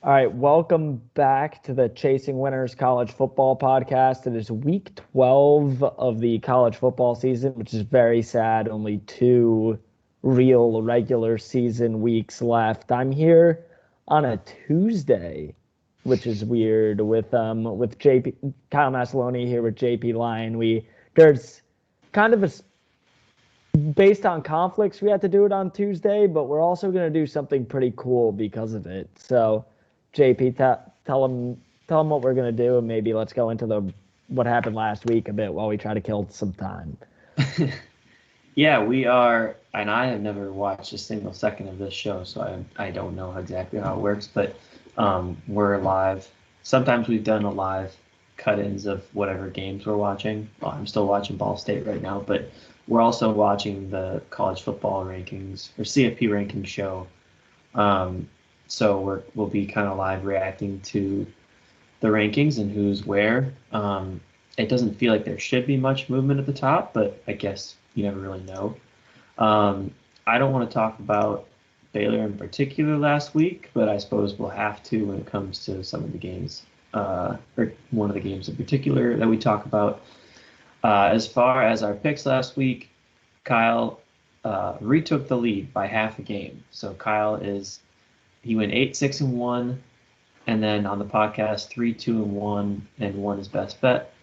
All right, welcome back to the Chasing Winners College Football Podcast. It is week 12 of the college football season, which is very sad. Only two real regular season weeks left. I'm here on a Tuesday, which is weird with JP Kyle Massaloni here with JP Lyon. There's kind of based on conflicts, we had to do it on Tuesday, but we're also going to do something pretty cool because of it. So, JP, tell them what we're going to do, and maybe let's go into the what happened last week a bit while we try to kill some time. Yeah, we are, and I have never watched a single second of this show, so I don't know exactly how it works, but we're live. Sometimes we've done a live cut-ins of whatever games we're watching. Well, I'm still watching Ball State right now, but we're also watching the college football rankings or CFP rankings show. So we'll be kind of live reacting to the rankings and who's where. It doesn't feel like there should be much movement at the top, but I guess you never really know. I don't want to talk about Baylor in particular last week, but I suppose we'll have to when it comes to some of the games, or one of the games in particular that we talk about. As far as our picks last week, Kyle retook the lead by half a game. So he went 8-6-1, and then on the podcast 3-2-1, and won his best bet.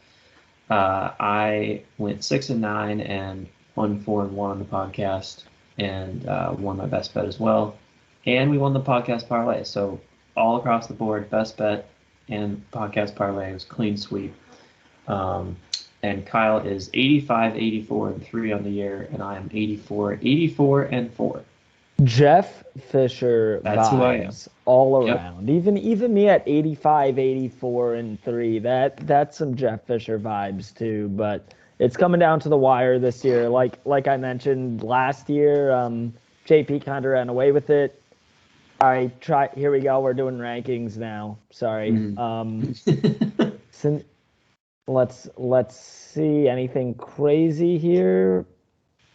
I went 6-9 and 1-4-1 on the podcast, and won my best bet as well. And we won the podcast parlay. So all across the board, best bet and podcast parlay was clean sweep. And Kyle is 85-84-3 on the year, and I am 84-84-4. Jeff Fisher That's who I am. vibes all around. Yep. Even me at 85-84-3. That's some Jeff Fisher vibes too. But it's coming down to the wire this year. Like I mentioned last year, JP kind of ran away with it. Here we go. We're doing rankings now. Sorry. Let's see anything crazy here.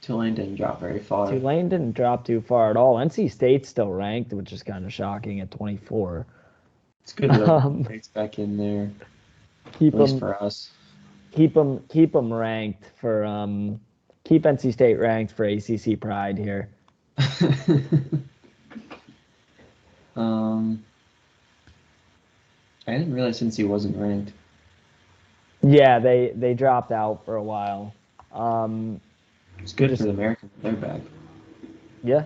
Tulane didn't drop very far. Tulane didn't drop too far at all. NC State's still ranked, which is kind of shocking at 24. It's good to rates back in there. Keep them for us. Keep them ranked for keep NC State ranked for ACC pride here. I didn't realize since he wasn't ranked. Yeah, they dropped out for a while. It's good for the Americans. They're back. Yeah.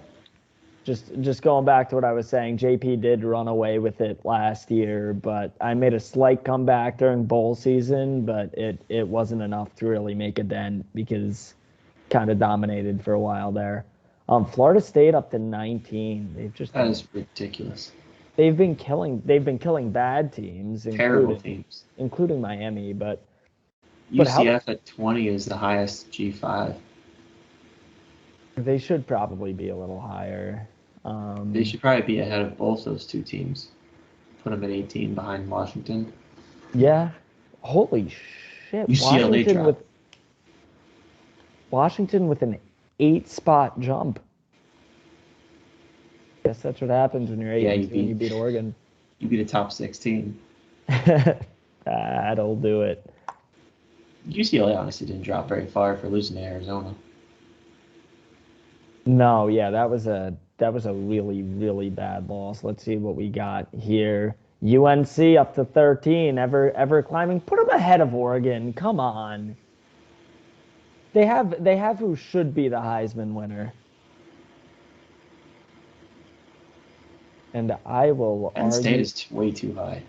Just going back to what I was saying, JP did run away with it last year, but I made a slight comeback during bowl season, but it wasn't enough to really make a dent because kind of dominated for a while there. Florida State up to 19. That is ridiculous. They've been killing bad teams, terrible teams, including Miami, but UCF at 20 is the highest G5. They should probably be a little higher. They should probably be ahead of both those two teams. Put them at 18 behind Washington. Yeah. Holy shit. UCLA Washington with an 8-spot jump. Guess that's what happens when you're 8 and you beat Oregon. You beat a top 16. That'll do it. UCLA honestly didn't drop very far for losing to Arizona. No, yeah, that was a really, really bad loss. Let's see what we got here. UNC up to 13, ever climbing. Put them ahead of Oregon. Come on. They have who should be the Heisman winner. And I will argue. Penn State is way too high.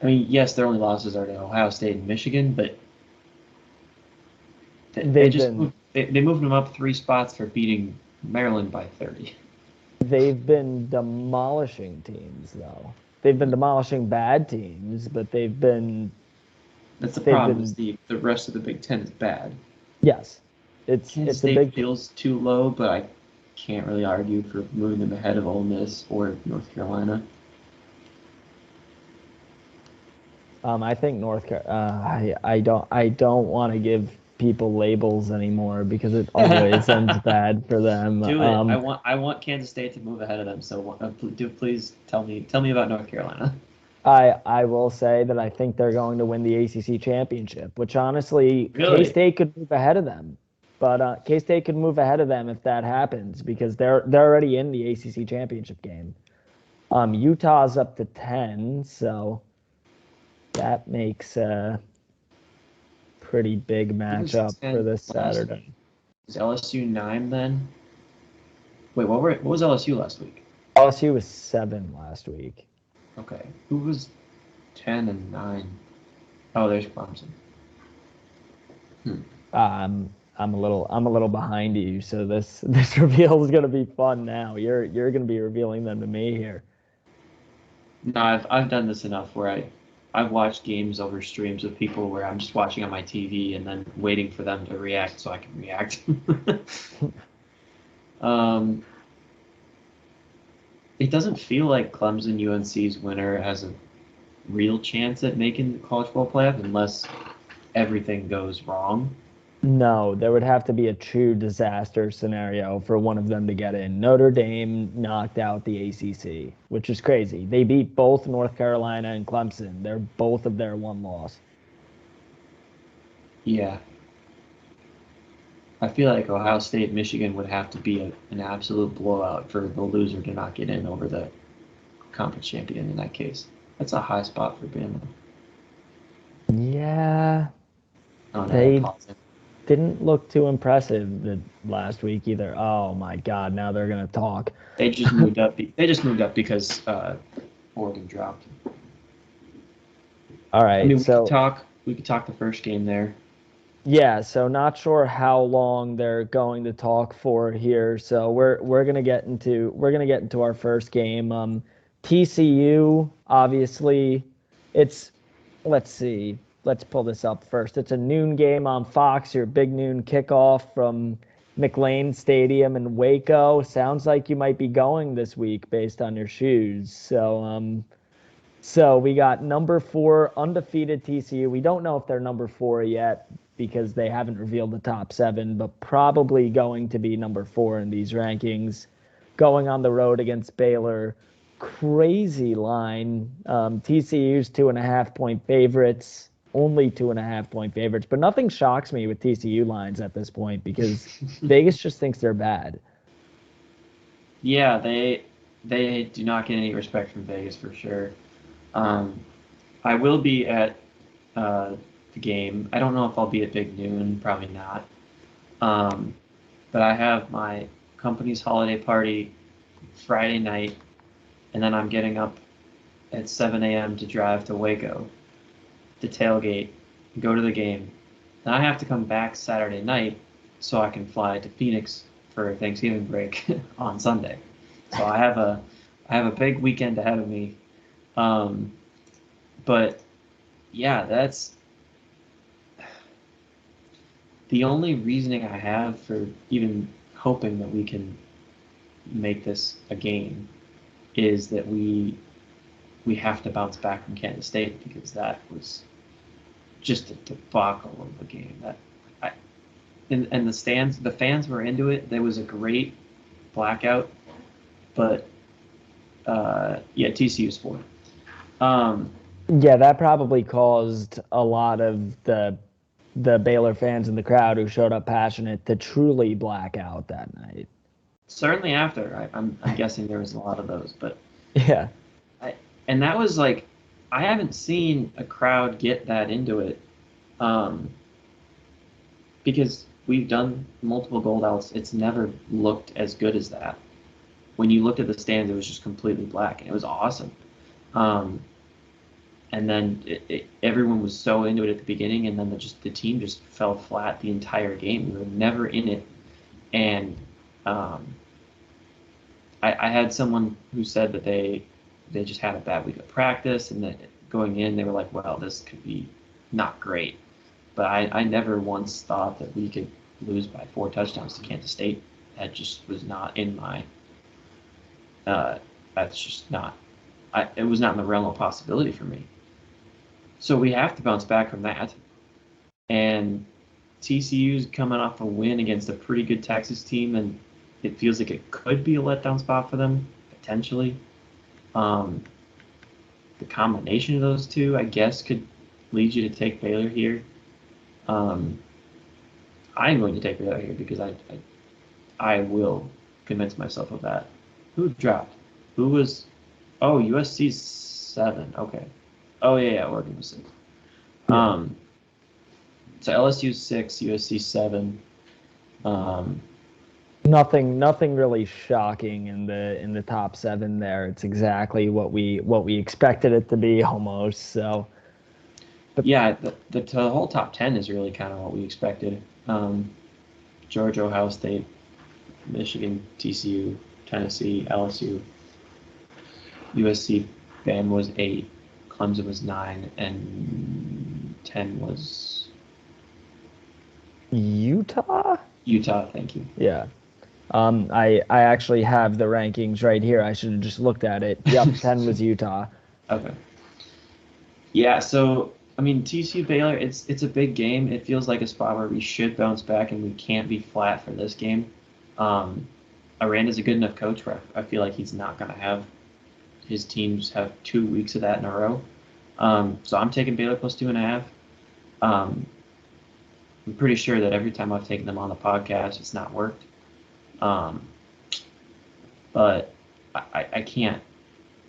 I mean, yes, their only losses are to Ohio State and Michigan, but they moved them up 3 spots for beating Maryland by 30. They've been demolishing teams, though. They've been demolishing bad teams, but they've been. That's the problem. Is the rest of the Big Ten is bad. Yes, Kansas State feels too low, but I can't really argue for moving them ahead of Ole Miss or North Carolina. I think North Carolina. I don't want to give people labels anymore because it always ends bad for them. Do it. I want Kansas State to move ahead of them. So please tell me about North Carolina. I will say that I think they're going to win the ACC championship, which honestly, Really? K-State could move ahead of them. But K-State could move ahead of them if that happens because they're already in the ACC championship game. Utah's up to 10, so that makes a pretty big It was matchup for 10 this last Saturday. week. Is LSU 9 then? Wait, what was LSU last week? LSU was 7 last week. Okay. Who was 10 and 9? Oh, there's Clemson. I'm a little behind you, so this reveal is gonna be fun now. You're gonna be revealing them to me here. No, I've done this enough where I've watched games over streams with people where I'm just watching on my TV and then waiting for them to react so I can react. um, it doesn't feel like Clemson UNC's winner has a real chance at making the college football playoff unless everything goes wrong. No, there would have to be a true disaster scenario for one of them to get in. Notre Dame knocked out the ACC, which is crazy. They beat both North Carolina and Clemson. They're both of their one loss. Yeah. I feel like Ohio State, Michigan would have to be an absolute blowout for the loser to not get in over the conference champion in that case. That's a high spot for Bama. Yeah, Oh no, they're they pausing. didn't look too impressive last week either. Oh my God, now they're gonna talk. They just moved up. They just moved up because Oregon dropped. All I right, mean, so we could talk the first game there. yeah, so not sure how long they're going to talk for here. So we're gonna get into our first game. TCU, obviously, it's let's see. Let's pull this up first. It's a noon game on Fox, your big noon kickoff from McLean Stadium in Waco. Sounds like you might be going this week based on your shoes. So we got number 4 undefeated TCU. We don't know if they're number 4 yet because they haven't revealed the top 7, but probably going to be number 4 in these rankings. Going on the road against Baylor. Crazy line. TCU's 2.5 point favorites. Only 2.5 point favorites, but nothing shocks me with TCU lines at this point because Vegas just thinks they're bad. Yeah, they do not get any respect from Vegas for sure. Um, I will be at the game. I don't know if I'll be at Big Noon, probably not. Um, but I have my company's holiday party Friday night, and then I'm getting up at 7 a.m. to drive to Waco to tailgate, go to the game. Then I have to come back Saturday night so I can fly to Phoenix for Thanksgiving break on Sunday. So I have a big weekend ahead of me. Um, but yeah, that's the only reasoning I have for even hoping that we can make this a game is that we have to bounce back from Kansas State because that was just a debacle of a game. That I and the fans were into it. There was a great blackout, but yeah, TCU's 4. Yeah, that probably caused a lot of the Baylor fans in the crowd who showed up passionate to truly black out that night. Certainly after I'm guessing there was a lot of those, but Yeah. I and that was like I haven't seen a crowd get that into it, um, because we've done multiple gold outs. It's never looked as good as that. When you looked at the stands, it was just completely black, and it was awesome. Um, and then everyone was so into it at the beginning, and then the team just fell flat the entire game. We were never in it, and um, I had someone who said that they just had a bad week of practice, and that going in they were like, well, this could be not great. But I never once thought that we could lose by 4 touchdowns to Kansas State. That just was not in my. That's just not. It was not in the realm of possibility for me. So we have to bounce back from that. And TCU's coming off a win against a pretty good Texas team, and it feels like it could be a letdown spot for them, potentially. The combination of those two, I guess, could lead you to take Baylor here. I'm going to take Baylor here because I will convince myself of that. Who dropped? Who was? Oh, USC's 7. Okay. Oh yeah, Oregon was 6. Yeah. So LSU's 6, USC 7. Nothing really shocking in the top 7 there. It's exactly what we expected it to be almost. So yeah, the whole top 10 is really kind of what we expected. Georgia, Ohio State, Michigan, TCU, Tennessee, LSU, USC, Bama was 8, Clemson was 9, and 10 was Utah. Thank you. Yeah. I actually have the rankings right here. I should have just looked at it. Yep, 10 was Utah. Okay. Yeah, so I mean TCU Baylor, it's a big game. It feels like a spot where we should bounce back and we can't be flat for this game. Aranda's a good enough coach where I feel like he's not going to have his teams have 2 weeks of that in a row. So I'm taking Baylor plus 2.5. I'm pretty sure that every time I've taken them on the podcast, it's not worked. But I can't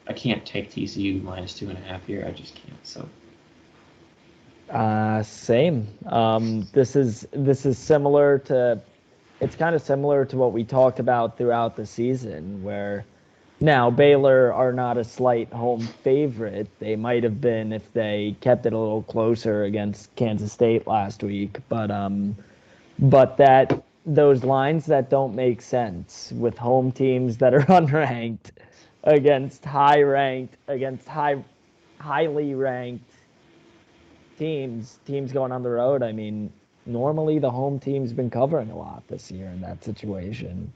take TCU minus 2.5 here. I just can't. So. Same. This is similar to. It's kind of similar to what we talked about throughout the season, where now Baylor are not a slight home favorite. They might have been if they kept it a little closer against Kansas State last week, but that those lines that don't make sense with home teams that are unranked against highly ranked teams going on the road. I mean, normally the home team's been covering a lot this year in that situation.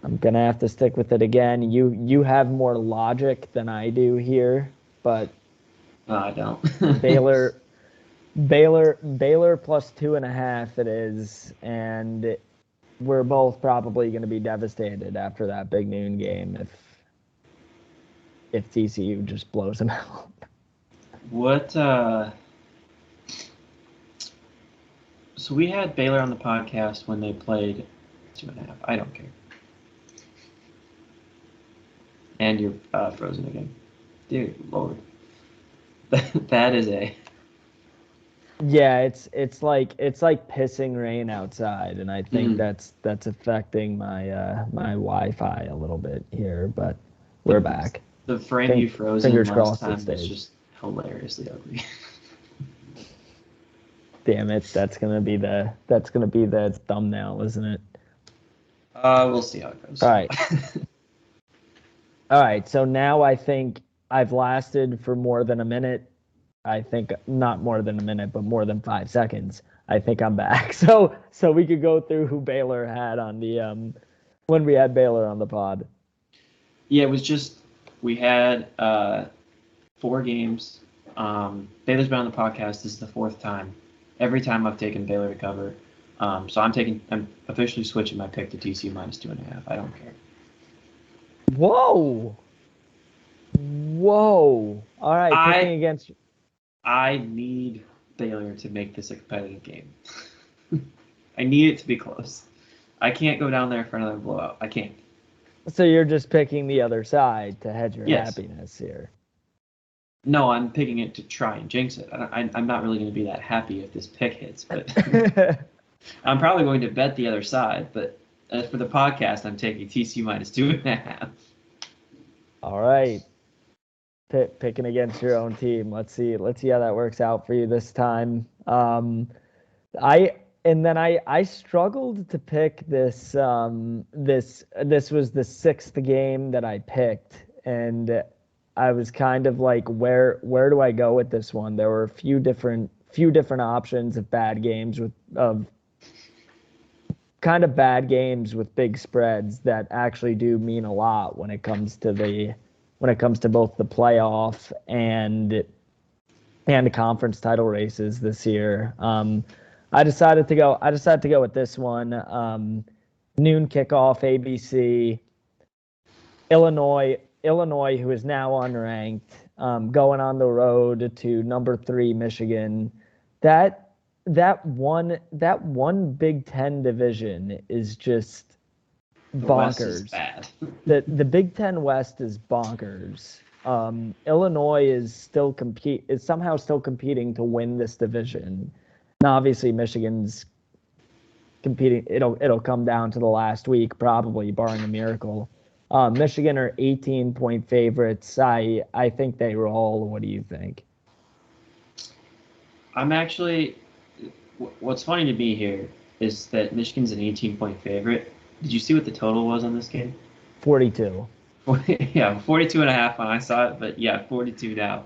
I'm gonna have to stick with it again. You have more logic than I do here, but I don't. Baylor plus 2.5 it is, and we're both probably going to be devastated after that big noon game if TCU just blows them out. What? So we had Baylor on the podcast when they played 2.5. I don't care. And you're frozen again, dear Lord. That is a. Yeah, it's like pissing rain outside, and I think that's affecting my my Wi-Fi a little bit here, but we're back. The frame you froze in last time was just hilariously ugly. Damn it, that's gonna be the thumbnail, isn't it? We'll see how it goes. All right. All right, so now I think I've lasted for more than a minute. I think not more than a minute, but more than 5 seconds. I think I'm back. So we could go through who Baylor had on the when we had Baylor on the pod. Yeah, it was just we had 4 games. Baylor's been on the podcast. This is the 4th time. Every time I've taken Baylor to cover. So I'm officially switching my pick to TCU minus 2.5. I don't care. Whoa. All right, picking against. I need Baylor to make this a competitive game. I need it to be close. I can't go down there for another blowout. I can't. So you're just picking the other side to hedge your happiness here. No, I'm picking it to try and jinx it. I'm not really going to be that happy if this pick hits, but I'm probably going to bet the other side. But as for the podcast, I'm taking TCU minus 2.5. All right. Picking against your own team. Let's see how that works out for you this time. I struggled to pick this. This was the 6th game that I picked, and I was kind of like, where do I go with this one? There were a few different options of bad games with big spreads that actually do mean a lot when it comes to both the playoff and the conference title races this year. I decided to go with this one. Noon kickoff, ABC. Illinois, who is now unranked, going on the road to number 3 Michigan. That one Big Ten division is just The West bonkers. is bad. The Big Ten West is bonkers. Illinois is somehow still competing to win this division. Now, obviously, Michigan's competing. It'll come down to the last week, probably, barring a miracle. Michigan are 18-point favorites. I think they roll. What do you think? I'm actually. What's funny to me here is that Michigan's an 18-point favorite. Did you see what the total was on this game? 42. Yeah, 42 and a half when I saw it, but yeah, 42 now.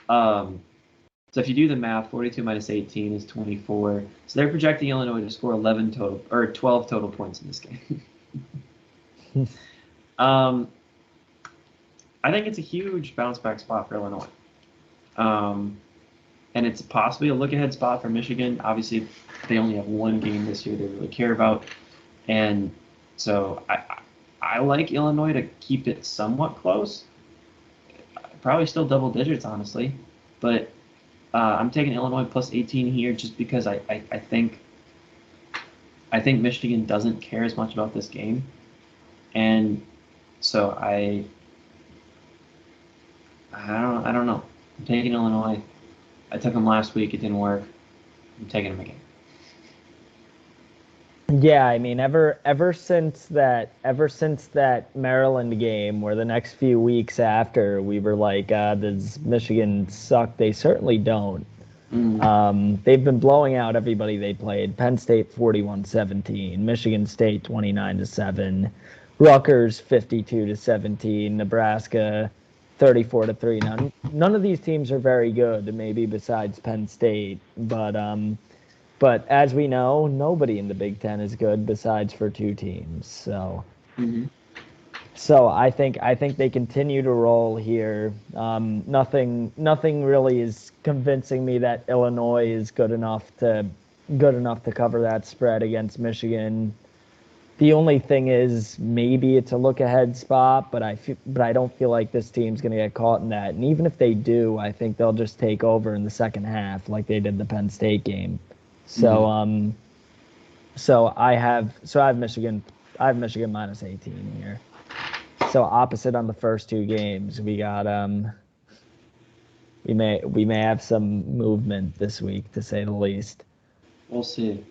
So if you do the math, 42 minus 18 is 24. So they're projecting Illinois to score 12 total points in this game. I think it's a huge bounce back spot for Illinois. And it's possibly a look ahead spot for Michigan. Obviously, they only have one game this year they really care about. And so I like Illinois to keep it somewhat close. Probably still double digits, honestly. But I'm taking Illinois plus 18 here just because I think Michigan doesn't care as much about this game. And so I don't know. I'm taking Illinois. I took them last week. It didn't work. I'm taking them again. Yeah, I mean, ever since that Maryland game, where the next few weeks after we were like, does Michigan suck? They certainly don't. They've been blowing out everybody they played. Penn State 41-17, Michigan State 29-7, Rutgers 52-17, Nebraska 34-3. None of these teams are very good, maybe besides Penn State, but as we know, nobody in the Big Ten is good besides for 2 teams. So, so I think they continue to roll here. Nothing really is convincing me that Illinois is good enough to cover that spread against Michigan. The only thing is maybe it's a look ahead spot, but I don't feel like this team's going to get caught in that. And even if they do, I think they'll just take over in the second half like they did the Penn State game. So so I have Michigan minus 18 here. So opposite on the first 2 games. We got we may have some movement this week, to say the least. We'll see.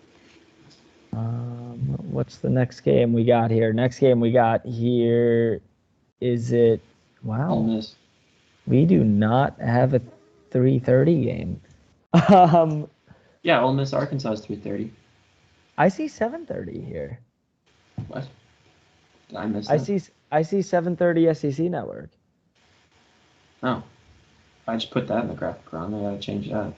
What's the next game we got here? Next game we got here, is it? Wow. Ole Miss. We do not have a 3:30 game. Yeah, Ole Miss Arkansas is 3:30. I see 7:30 here. What? Did I miss that? I see 7:30 SEC Network. Oh. I just put that in the graphic wrong. I gotta change that.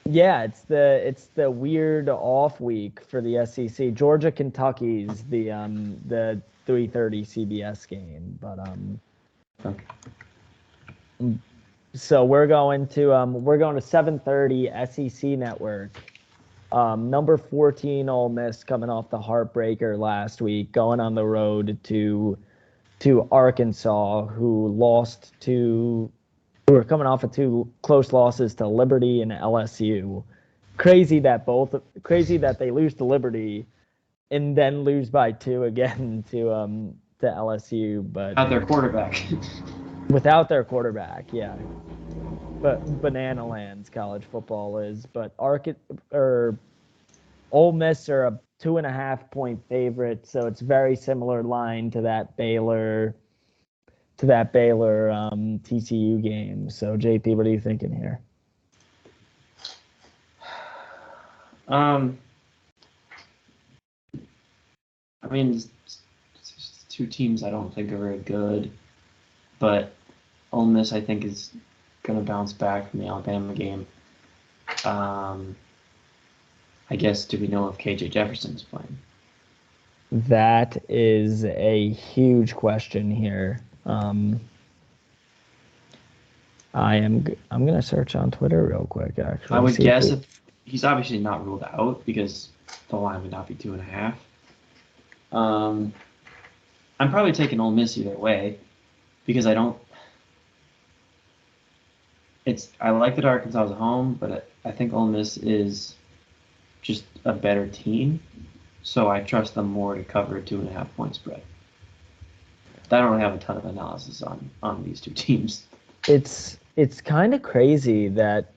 Yeah, it's the weird off week for the SEC. Georgia Kentucky's the 3:30 CBS game, but Okay. So we're going to 7:30 SEC Network. Number 14 Ole Miss coming off the heartbreaker last week, going on the road to Arkansas, who were coming off of 2 close losses to Liberty and LSU. Crazy that they lose to Liberty and then lose by 2 again to LSU, but Without their quarterback. Without their quarterback, yeah. But banana lands college football is. But Ole Miss are a 2.5-point favorite, so it's very similar line to that Baylor TCU game. So JP, what are you thinking here? I mean, it's 2 teams I don't think are very good, but Ole Miss I think is going to bounce back from the Alabama game. I guess, do we know if KJ Jefferson's playing? That is a huge question here. I'm gonna search on Twitter real quick. Actually, I would guess if he's obviously not ruled out because the line would not be 2.5. I'm probably taking Ole Miss either way because I like that Arkansas is at home, but I think Ole Miss is just a better team, so I trust them more to cover a 2.5-point spread. I don't have a ton of analysis on these two teams. It's kind of crazy that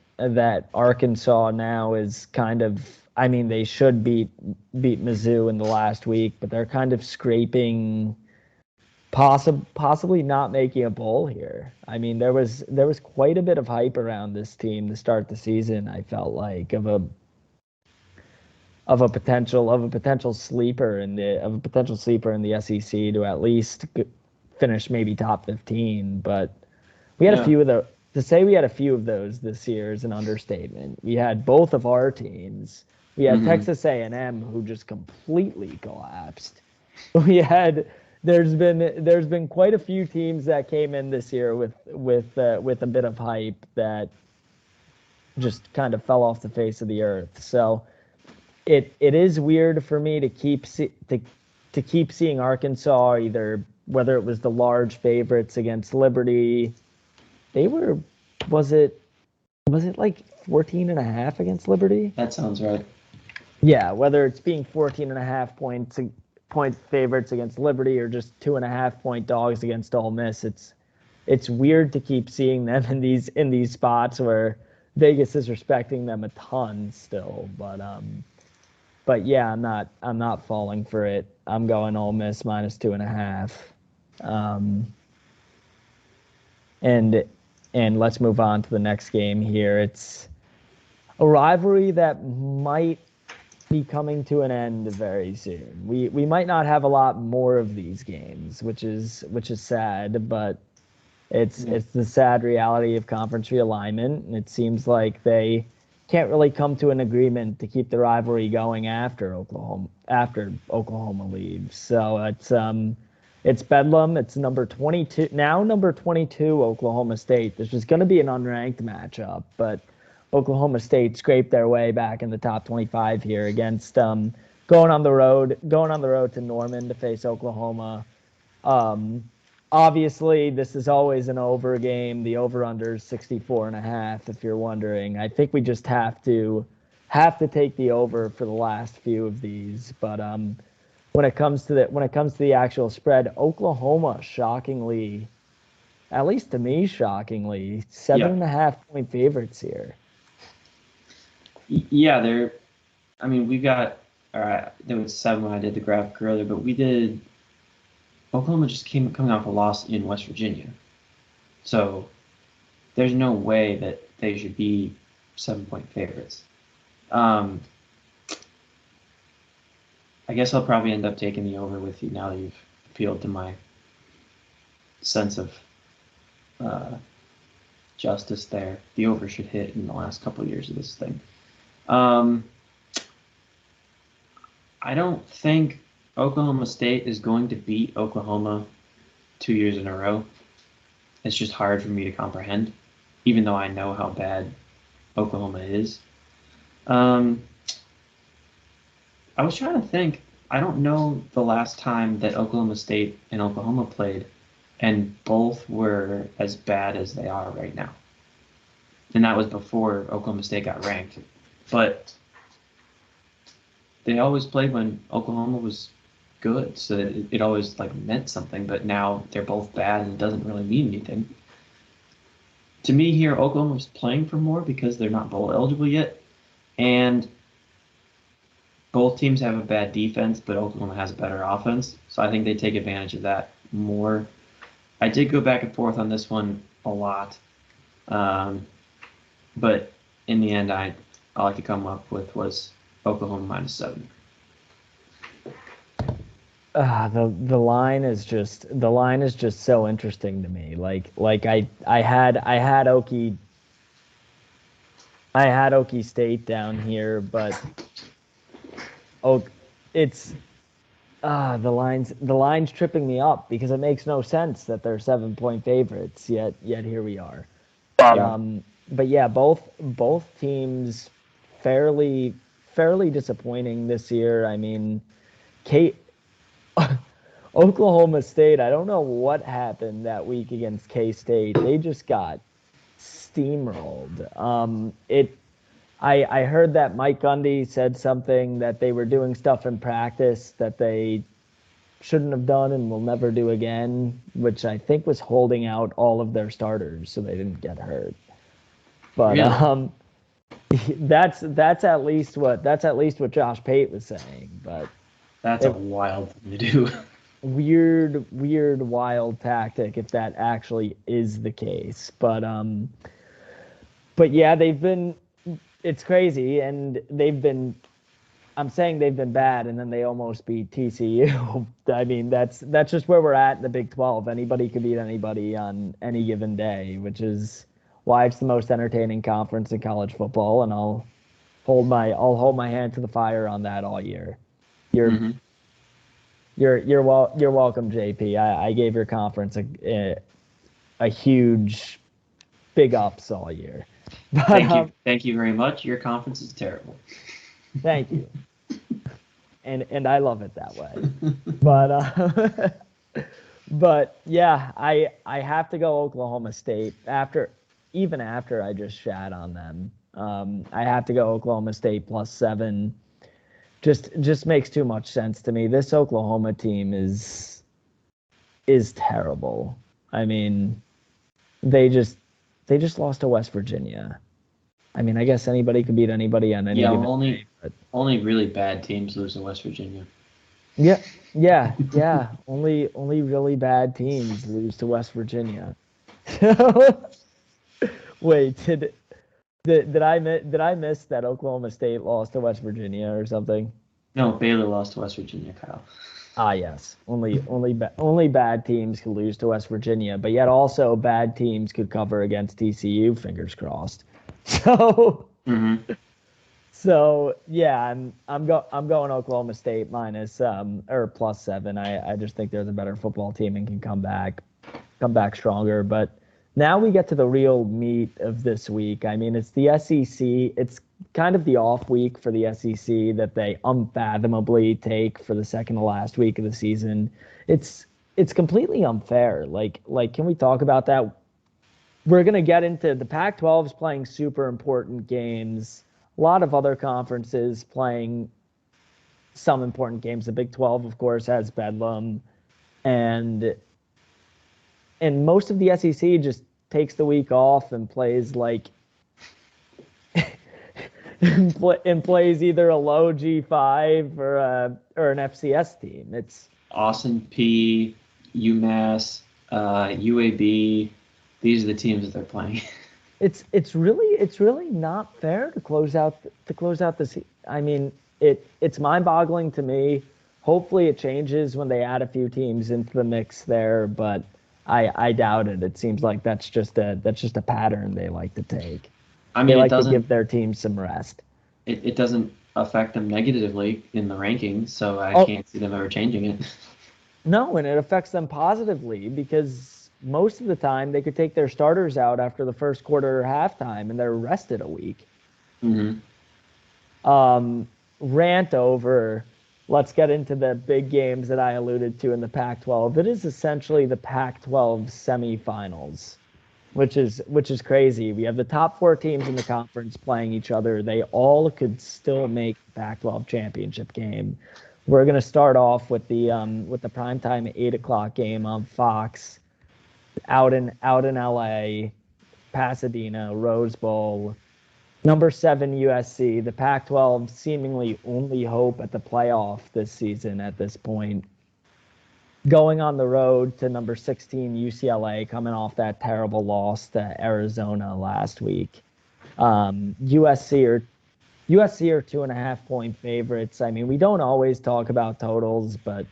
Arkansas now is kind of. I mean, they should beat Mizzou in the last week, but they're kind of scraping, possibly not making a bowl here. I mean, there was quite a bit of hype around this team to start the season. I felt like of a potential sleeper in the SEC to at least finish maybe top 15. But we had a few of those. To say we had a few of those this year is an understatement. We had both of our teams. We had Texas A&M, who just completely collapsed. There's been quite a few teams that came in this year with a bit of hype that just kind of fell off the face of the earth. So it is weird for me to keep seeing Arkansas, either whether it was the large favorites against Liberty. Was it like 14.5 against Liberty? That sounds right. Yeah, whether it's being 14.5 point favorites against Liberty or just 2.5-point dogs against Ole Miss, it's weird to keep seeing them in these spots where Vegas is respecting them a ton still. But yeah, I'm not falling for it. I'm going Ole Miss -2.5. And let's move on to the next game here. It's a rivalry that might be coming to an end very soon. We might not have a lot more of these games, which is sad, but it's the sad reality of conference realignment, and it seems like they can't really come to an agreement to keep the rivalry going after Oklahoma leaves. So it's Bedlam. It's number 22 Oklahoma State. This was going to be an unranked matchup, but Oklahoma State scraped their way back in the top 25 here against going on the road to Norman to face Oklahoma. Obviously, this is always an over game. The over/under is 64.5. If you're wondering, I think we just have to take the over for the last few of these. But when it comes to the actual spread, Oklahoma, shockingly, at least to me, 7.5-point favorites here. Yeah, we got, all right, there was 7 when I did the graphic earlier, but Oklahoma just coming off a loss in West Virginia. So there's no way that they should be 7-point favorites. I guess I'll probably end up taking the over with you now that you've appealed to my sense of justice there. The over should hit in the last couple of years of this thing. I don't think Oklahoma State is going to beat Oklahoma 2 years in a row. It's just hard for me to comprehend, even though I know how bad Oklahoma is. I was trying to think. I don't know the last time that Oklahoma State and Oklahoma played, and both were as bad as they are right now. And that was before Oklahoma State got ranked. But they always played when Oklahoma was good, so it always meant something. But now they're both bad, and it doesn't really mean anything. To me here, Oklahoma's playing for more because they're not bowl eligible yet, and both teams have a bad defense, but Oklahoma has a better offense. So I think they take advantage of that more. I did go back and forth on this one a lot, but in the end, all I could come up with was Oklahoma -7. The line is just so interesting to me. I had Okie State down here, but it's the line's tripping me up because it makes no sense that they're 7-point favorites. Yet here we are. But yeah, both teams fairly disappointing this year. I mean, Kate Oklahoma State, I don't know what happened that week against K-State. They just got steamrolled. I heard that Mike Gundy said something that they were doing stuff in practice that they shouldn't have done and will never do again, which I think was holding out all of their starters so they didn't get hurt. But Really? that's at least what Josh Pate was saying. But That's a wild thing to do. weird, wild tactic if that actually is the case. But yeah, it's crazy, and I'm saying they've been bad, and then they almost beat TCU. I mean, that's just where we're at in the Big 12. Anybody could beat anybody on any given day, which is why it's the most entertaining conference in college football, and I'll hold my hand to the fire on that all year. You're welcome, JP. I gave your conference a huge big ups all year. But, Thank you very much. Your conference is terrible. Thank you. And I love it that way. But yeah, I have to go Oklahoma State even after I just shat on them. I have to go Oklahoma State +7. Just makes too much sense to me. This Oklahoma team is terrible. I mean, they just lost to West Virginia. I mean, I guess anybody could beat anybody on any given day, but only really bad teams lose to West Virginia. Yeah. Only really bad teams lose to West Virginia. Wait, did I miss that Oklahoma State lost to West Virginia or something? No, Baylor lost to West Virginia, Kyle. Ah, yes. Only bad teams could lose to West Virginia, but yet also bad teams could cover against TCU. Fingers crossed. So. Mm-hmm. So yeah, I'm going Oklahoma State minus or +7. I just think they're the better football team and can come back stronger. But now we get to the real meat of this week. I mean, it's the SEC. It's kind of the off week for the SEC that they unfathomably take for the second to last week of the season. It's completely unfair. Like can we talk about that? We're gonna get into the Pac-12 is playing super important games. A lot of other conferences playing some important games. The Big 12, of course, has Bedlam, and most of the SEC just takes the week off and plays like and plays either a low G5 or an FCS team. It's Austin P, UMass, UAB. These are the teams that they're playing. It's really not fair to close out this. I mean, it's mind-boggling to me. Hopefully, it changes when they add a few teams into the mix there, but I doubt it. It seems like that's just a pattern they like to take. I mean, they like to give their teams some rest. It doesn't affect them negatively in the rankings, so I can't see them ever changing it. No, and it affects them positively because most of the time they could take their starters out after the first quarter or halftime and they're rested a week. Mm-hmm. Rant over. Let's get into the big games that I alluded to in the Pac-12. It is essentially the Pac-12 semifinals, which is crazy. We have the top 4 teams in the conference playing each other. They all could still make the Pac-12 championship game. We're gonna start off with the primetime 8:00 game on Fox. Out in LA, Pasadena, Rose Bowl. Number 7 USC, the Pac-12 seemingly only hope at the playoff this season at this point. Going on the road to number 16 UCLA, coming off that terrible loss to Arizona last week. USC are 2.5-point favorites. I mean, we don't always talk about totals, but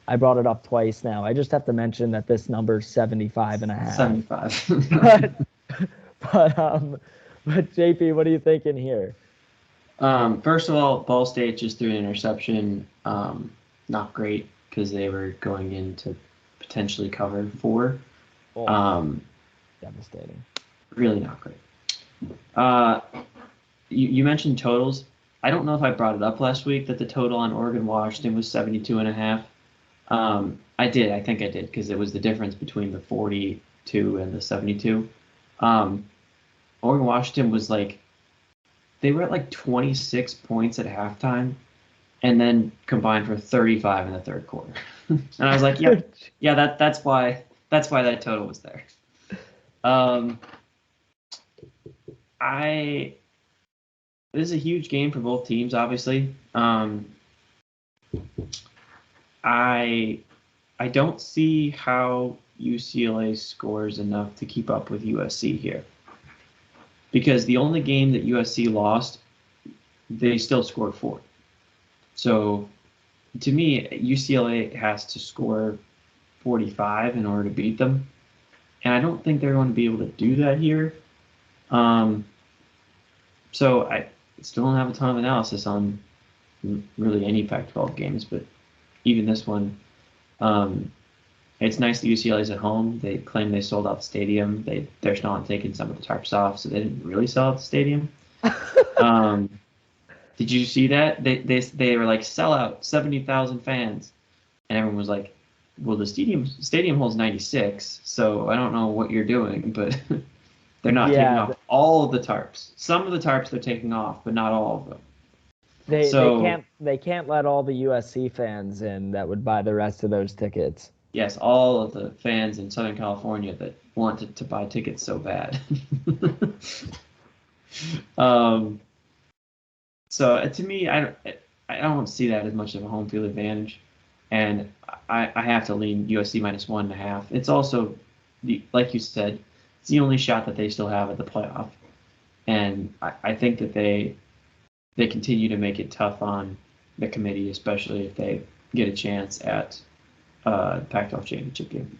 I brought it up twice now. I just have to mention that this number is 75.5. 75. but JP, what are you thinking here? First of all, Ball State just threw an interception. Not great because they were going in to potentially cover 4. Devastating. Really not great. you mentioned totals. I don't know if I brought it up last week that the total on Oregon Washington was 72.5. I did. I think I did because it was the difference between the 42 and the 72. Oregon Washington was like, they were at like 26 points at halftime and then combined for 35 in the third quarter. And I was like, yeah, that's why that total was there. This is a huge game for both teams, obviously. I don't see how UCLA scores enough to keep up with USC here. Because the only game that USC lost, they still scored 4. So, to me, UCLA has to score 45 in order to beat them. And I don't think they're going to be able to do that here. So I still don't have a ton of analysis on really any Pac-12 games, but even this one, it's nice that UCLA's at home. They claim they sold out the stadium. They're not taking some of the tarps off, so they didn't really sell out the stadium. Did you see that? They were like, sell out, 70,000 fans, and everyone was like, well, the stadium holds 96, so I don't know what you're doing, but they're not taking off all of the tarps. Some of the tarps they're taking off, but not all of them. They can't let all the USC fans in that would buy the rest of those tickets. Yes, all of the fans in Southern California that wanted to buy tickets so bad. So to me, I don't see that as much of a home field advantage, and I have to lean USC -1.5. It's also, like you said, it's the only shot that they still have at the playoff, and I think that they continue to make it tough on the committee, especially if they get a chance at Pac-12 championship game.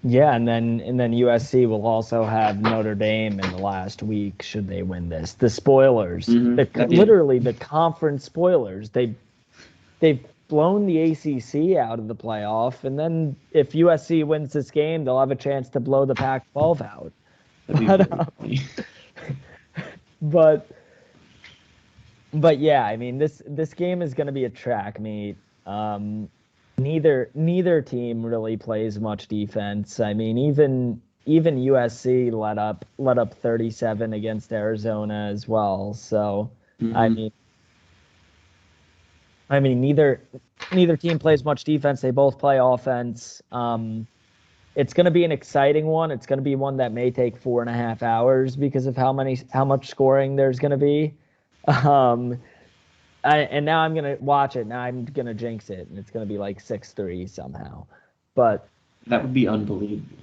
Yeah, and then USC will also have Notre Dame in the last week should they win this. The spoilers, literally the conference spoilers. They've blown the ACC out of the playoff, and then if USC wins this game, they'll have a chance to blow the Pac-12 out. But yeah, I mean this game is going to be a track meet. Neither team really plays much defense. I mean, even USC let up 37 against Arizona as well. So I mean neither team plays much defense. They both play offense. It's going to be an exciting one. It's going to be one that may take 4.5 hours because of how much scoring there's going to be. And now I'm going to watch it. Now I'm going to jinx it, and it's going to be like 6-3 somehow. But that would be unbelievable.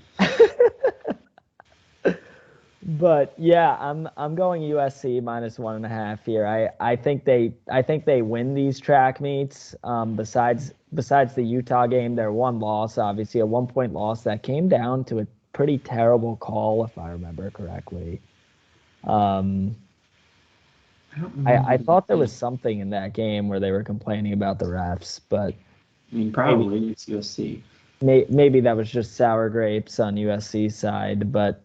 But yeah, I'm going USC -1.5 here. I think they win these track meets. Besides the Utah game, their one loss, obviously a 1-point loss that came down to a pretty terrible call, if I remember correctly. I thought there was something in that game where they were complaining about the refs, but I mean, probably it's USC. Maybe that was just sour grapes on USC's side, but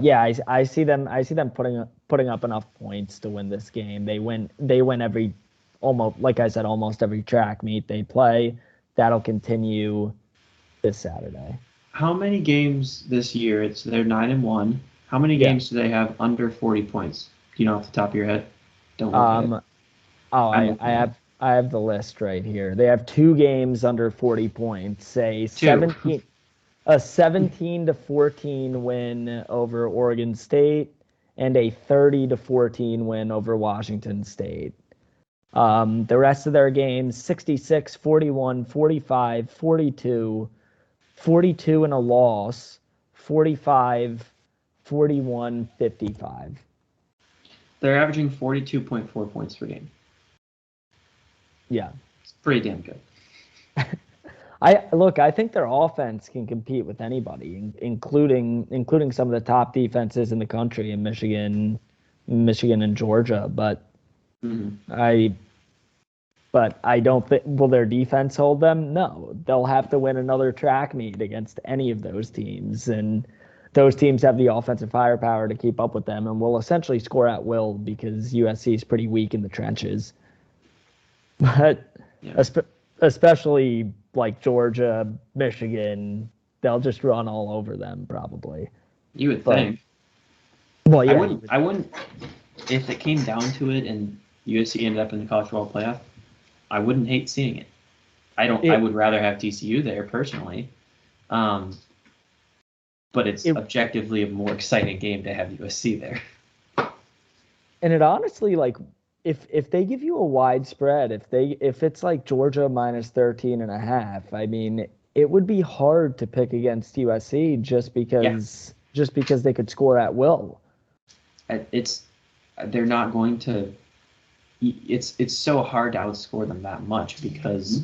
yeah, I see them putting up enough points to win this game. They win every, almost, like I said, almost every track meet they play. That'll continue this Saturday. How many games this year? They're 9-1. How many games do they have under 40 points? Do you know off the top of your head? Don't look at it. I have the list right here. They have 2 games under 40 points. A 17-14 win over Oregon State and a 30-14 win over Washington State. The rest of their games: 66, 41, 45, 42, 42 and a loss, 45, 41, 55. They're averaging 42.4 points per game. Yeah. It's pretty damn good. I think their offense can compete with anybody, including some of the top defenses in the country in Michigan and Georgia. But I don't think, will their defense hold them? No. They'll have to win another track meet against any of those teams, and those teams have the offensive firepower to keep up with them and will essentially score at will because USC is pretty weak in the trenches. But Yeah. especially like Georgia, Michigan, they'll just run all over them probably. You would But, think. well, yeah. I wouldn't, if it came down to it and USC ended up in the college football playoff, I wouldn't hate seeing it. I would rather have TCU there personally. But it's objectively a more exciting game to have USC there. And it honestly, like, if they give you a wide spread, if it's like Georgia minus 13.5, I mean, it would be hard to pick against USC just because they could score at will. They're not going to. It's so hard to outscore them that much because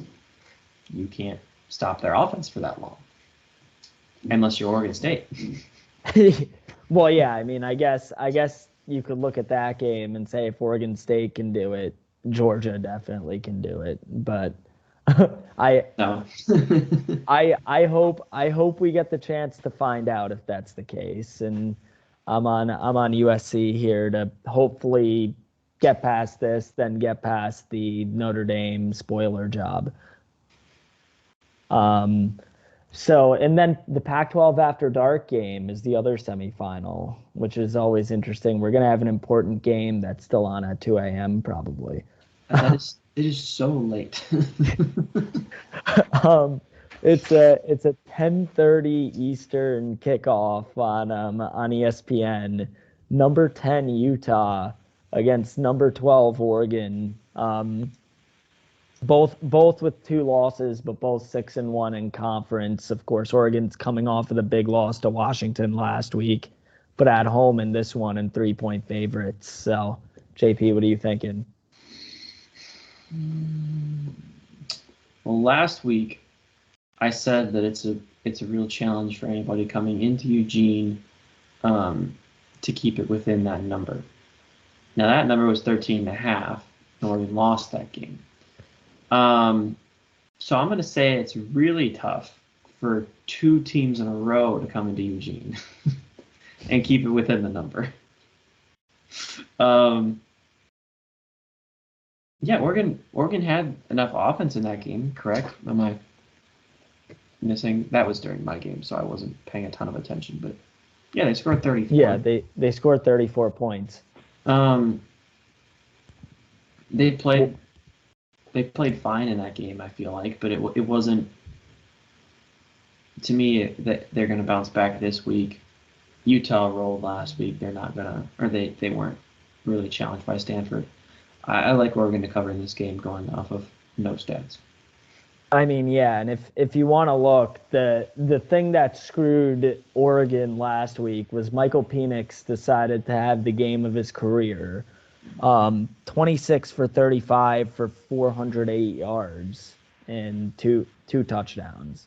you can't stop their offense for that long, unless you're Oregon State. Well, yeah, I mean, I guess you could look at that game and say if Oregon State can do it, Georgia definitely can do it. But I hope we get the chance to find out if that's the case. And I'm on USC here to hopefully get past this, then get past the Notre Dame spoiler job. So, and then the Pac-12 After Dark game is the other semifinal, which is always interesting. We're going to have an important game that's still on at 2 a.m. probably. It is so late. It's a 10:30 Eastern kickoff on ESPN. Number 10 Utah against number 12 Oregon. Both with 2 losses, but both 6-1 in conference. Of course, Oregon's coming off of the big loss to Washington last week, but at home in this one and 3-point favorites. So, JP, what are you thinking? Well, last week I said that it's a real challenge for anybody coming into Eugene to keep it within that number. Now that number was 13.5, and Oregon lost that game. So I'm going to say it's really tough for 2 teams in a row to come into Eugene and keep it within the number. Yeah, Oregon had enough offense in that game, correct? Am I missing? That was during my game, so I wasn't paying a ton of attention. But yeah, they scored 34. Yeah, they scored 34 points. They played fine in that game, I feel like, but it wasn't. To me, that they're going to bounce back this week. Utah rolled last week. They're not gonna, or they weren't really challenged by Stanford. I like Oregon to cover in this game going off of no stats. I mean, yeah, and if you want to look, the thing that screwed Oregon last week was Michael Penix decided to have the game of his career. 26 for 35 for 408 yards and two touchdowns.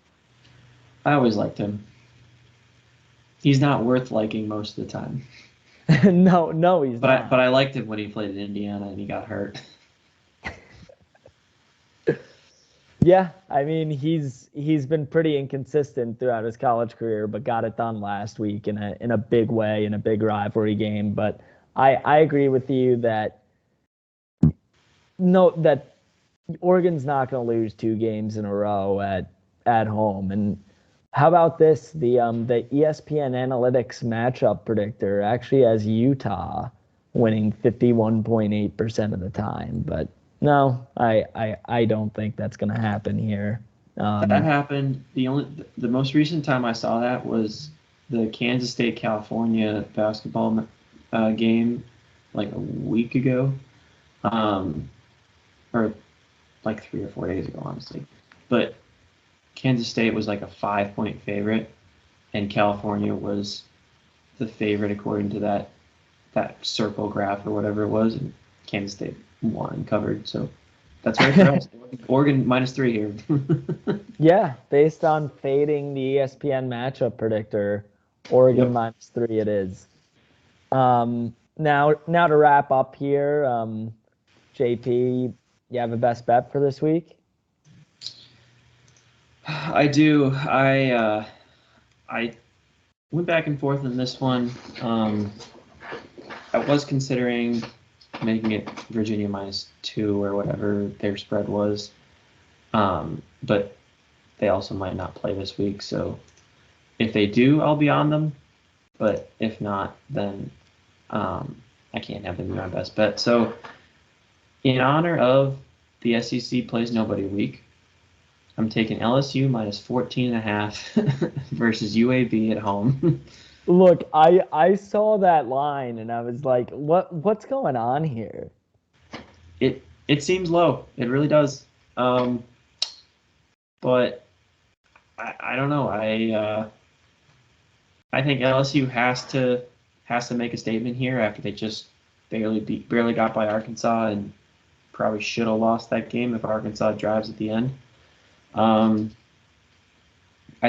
I always liked him. He's not worth liking most of the time. No, he's not. But I liked him when he played in Indiana and he got hurt. Yeah, I mean he's been pretty inconsistent throughout his college career, but got it done last week in a big way in a big rivalry game. But I agree with you that Oregon's not going to lose 2 games in a row at home. And how about this? The ESPN Analytics matchup predictor actually has Utah winning 51.8% of the time, but no, I don't think that's going to happen here. That happened. The most recent time I saw that was the Kansas State California basketball game, like a week ago, or like 3 or 4 days ago, honestly. But Kansas State was like a 5-point favorite, and California was the favorite according to that circle graph or whatever it was, and Kansas State won and covered. So that's right for us. Oregon -3 here. Yeah, based on fading the ESPN matchup predictor, Oregon -3 it is. Now to wrap up here, JP, you have a best bet for this week? I do. I went back and forth in this one. I was considering making it Virginia -2 or whatever their spread was, but they also might not play this week. So if they do, I'll be on them. But if not, then I can't have them be my best bet. So in honor of the SEC plays nobody week, I'm taking LSU -14.5 versus UAB at home. Look, I saw that line and I was like, what's going on here? It seems low. It really does. But I don't know. I think LSU has to make a statement here after they just barely got by Arkansas and probably should have lost that game if Arkansas drives at the end. I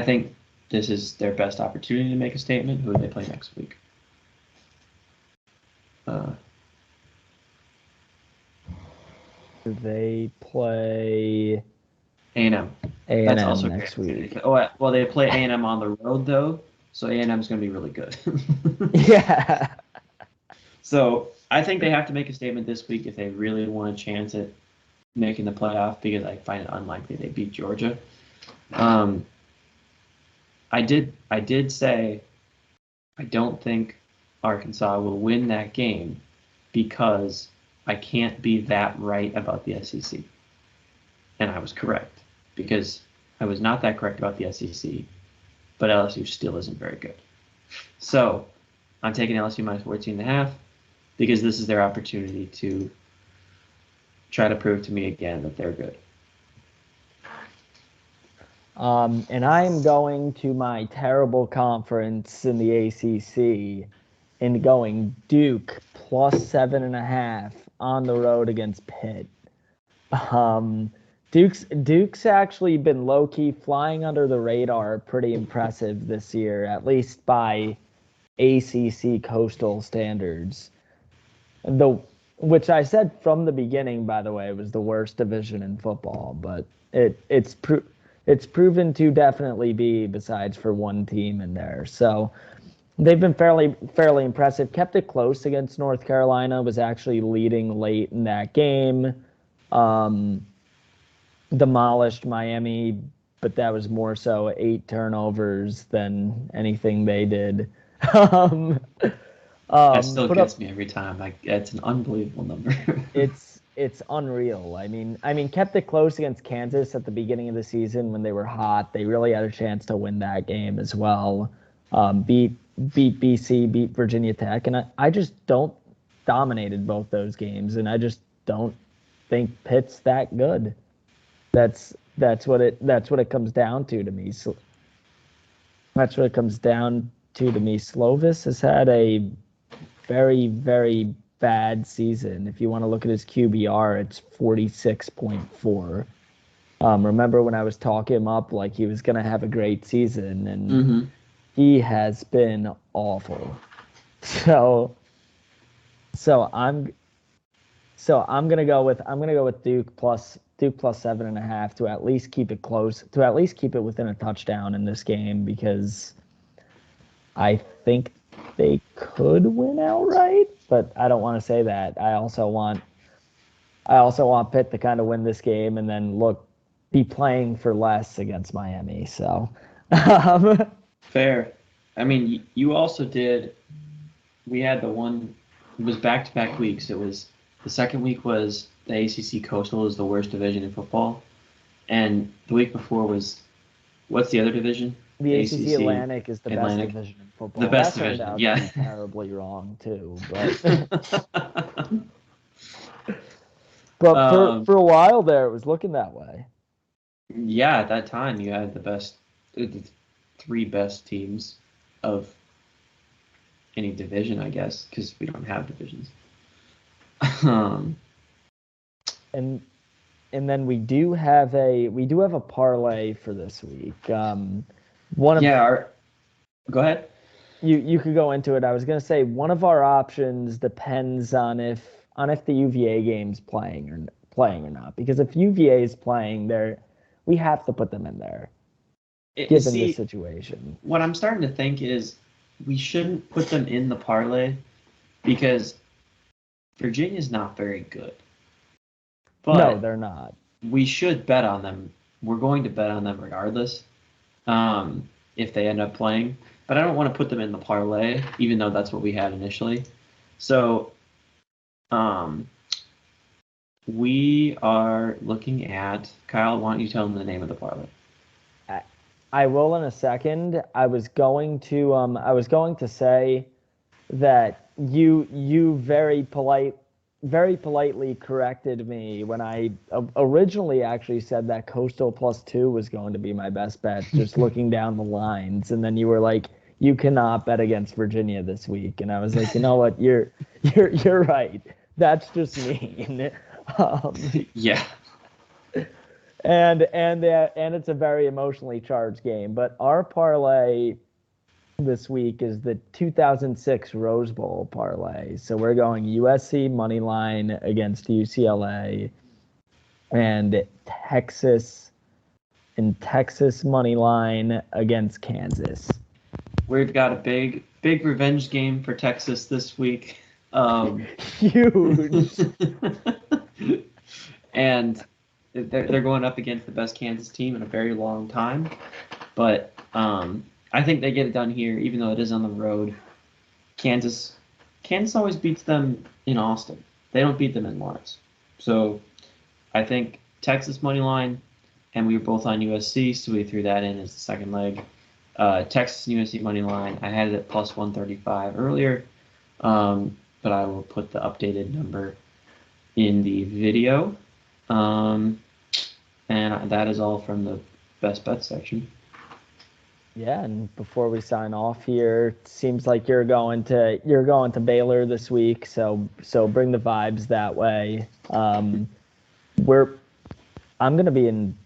think this is their best opportunity to make a statement. Who do they play next week? They play A&M. A&M That's also next week. Oh, well, they play A&M on the road though, so A&M is going to be really good. Yeah. So I think they have to make a statement this week if they really want a chance at making the playoff, because I find it unlikely they beat Georgia. I did say I don't think Arkansas will win that game because I can't be that right about the SEC. And I was correct, because I was not that correct about the SEC, but LSU still isn't very good. So I'm taking LSU -14.5 because this is their opportunity to try to prove to me again that they're good. And I'm going to my terrible conference in the ACC and going Duke +7.5 on the road against Pitt. Duke's actually been low-key flying under the radar, pretty impressive this year, at least by ACC coastal standards. Which I said from the beginning, by the way, was the worst division in football, but it's proven to definitely be, besides for one team in there. So they've been fairly impressive. Kept it close against North Carolina. Was actually leading late in that game. Demolished Miami, but that was more so 8 turnovers than anything they did. That still gets me every time. It's an unbelievable number. It's unreal. I mean, kept it close against Kansas at the beginning of the season when they were hot. They really had a chance to win that game as well. Beat BC, beat Virginia Tech, and I just don't dominated both those games, and I just don't think Pitt's that good. That's what it comes down to me. So that's what it comes down to me. Slovis has had a very, very bad season. If you want to look at his QBR, it's 46.4. Remember when I was talking him up like he was going to have a great season, and he has been awful. So I'm gonna go with Duke plus 7.5 to at least keep it close, to at least keep it within a touchdown in this game, because I think they could win outright, but I don't want to say that. I also want Pitt to kind of win this game and then be playing for less against Miami. So Fair. I mean, you also did. We had the one. It was back-to-back weeks. It was the second week was the ACC Coastal is the worst division in football, and the week before was what's the other division? The ACC Atlantic is the best division in football. The best division, yeah. To be terribly wrong too, but but for a while there, it was looking that way. Yeah, at that time you had the 3 best teams of any division, I guess, because we don't have divisions. And then we do have a parlay for this week. Go ahead. You could go into it. I was gonna say one of our options depends on if the UVA game's playing or not. Because if UVA is playing, we have to put them in there, given the situation. What I'm starting to think is we shouldn't put them in the parlay because Virginia's not very good. But No, they're not. we should bet on them. We're going to bet on them regardless, if they end up playing. But I don't want to put them in the parlay, even though that's what we had initially. So we are looking at, Kyle, why don't you tell them the name of the parlay? I will in a second. I was going to say that you very politely corrected me when I originally actually said that Coastal +2 was going to be my best bet, just looking down the lines, and then you were like, you cannot bet against Virginia this week, and I was like, you know what, you're right. That's just mean. Yeah. And it's a very emotionally charged game. But our parlay this week is the 2006 Rose Bowl parlay. So we're going USC money line against UCLA, and Texas money line against Kansas. We've got a big revenge game for Texas this week. Huge. And they're going up against the best Kansas team in a very long time. But I think they get it done here, even though it is on the road. Kansas always beats them in Austin. They don't beat them in Lawrence. So I think Texas money line, and we were both on USC, so we threw that in as the second leg. Texas and USC money line, I had it at plus 135 earlier, but I will put the updated number in the video. And that is all from the best bet section. Yeah, and before we sign off here, it seems like you're going to Baylor this week, so bring the vibes that way. I'm going to be in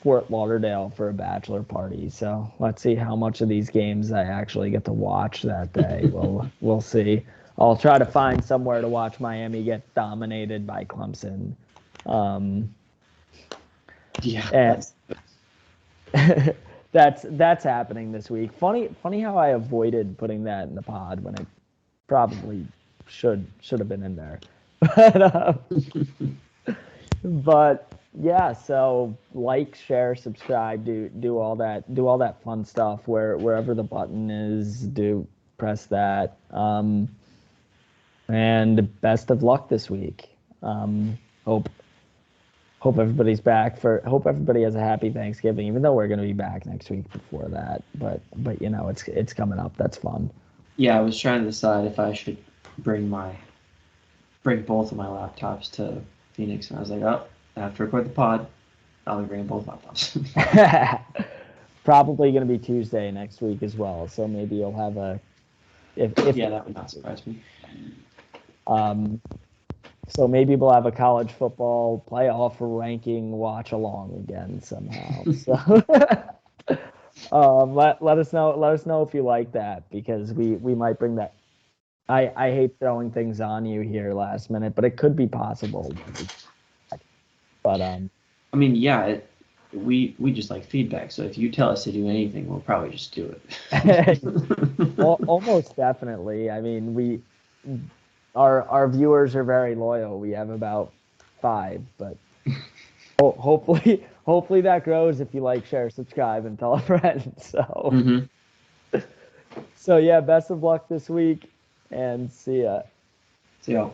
Fort Lauderdale for a bachelor party, so let's see how much of these games I actually get to watch that day. We'll see. I'll try to find somewhere to watch Miami get dominated by Clemson. Yeah. And that's happening this week. Funny how I avoided putting that in the pod when it probably should have been in there. But yeah, so like, share, subscribe, do all that fun stuff wherever the button is, press that. And best of luck this week. Hope everybody's back hope everybody has a happy Thanksgiving, even though we're going to be back next week before that. But you know, it's coming up. That's fun. Yeah, I was trying to decide if I should bring both of my laptops to Phoenix, and I was like, oh, I have to record the pod. I'll be bringing both laptops. Probably going to be Tuesday next week as well. So maybe you'll have yeah, that would not surprise me. So maybe we'll have a college football playoff ranking watch along again somehow. So let us know if you like that, because we might bring that. I hate throwing things on you here last minute, but it could be possible. But I mean, yeah, we just like feedback. So if you tell us to do anything, we'll probably just do it. Almost definitely. I mean, our viewers are very loyal. We have about 5, but hopefully that grows if you like, share, subscribe, and tell a friend. So So yeah, best of luck this week, and see ya. See ya.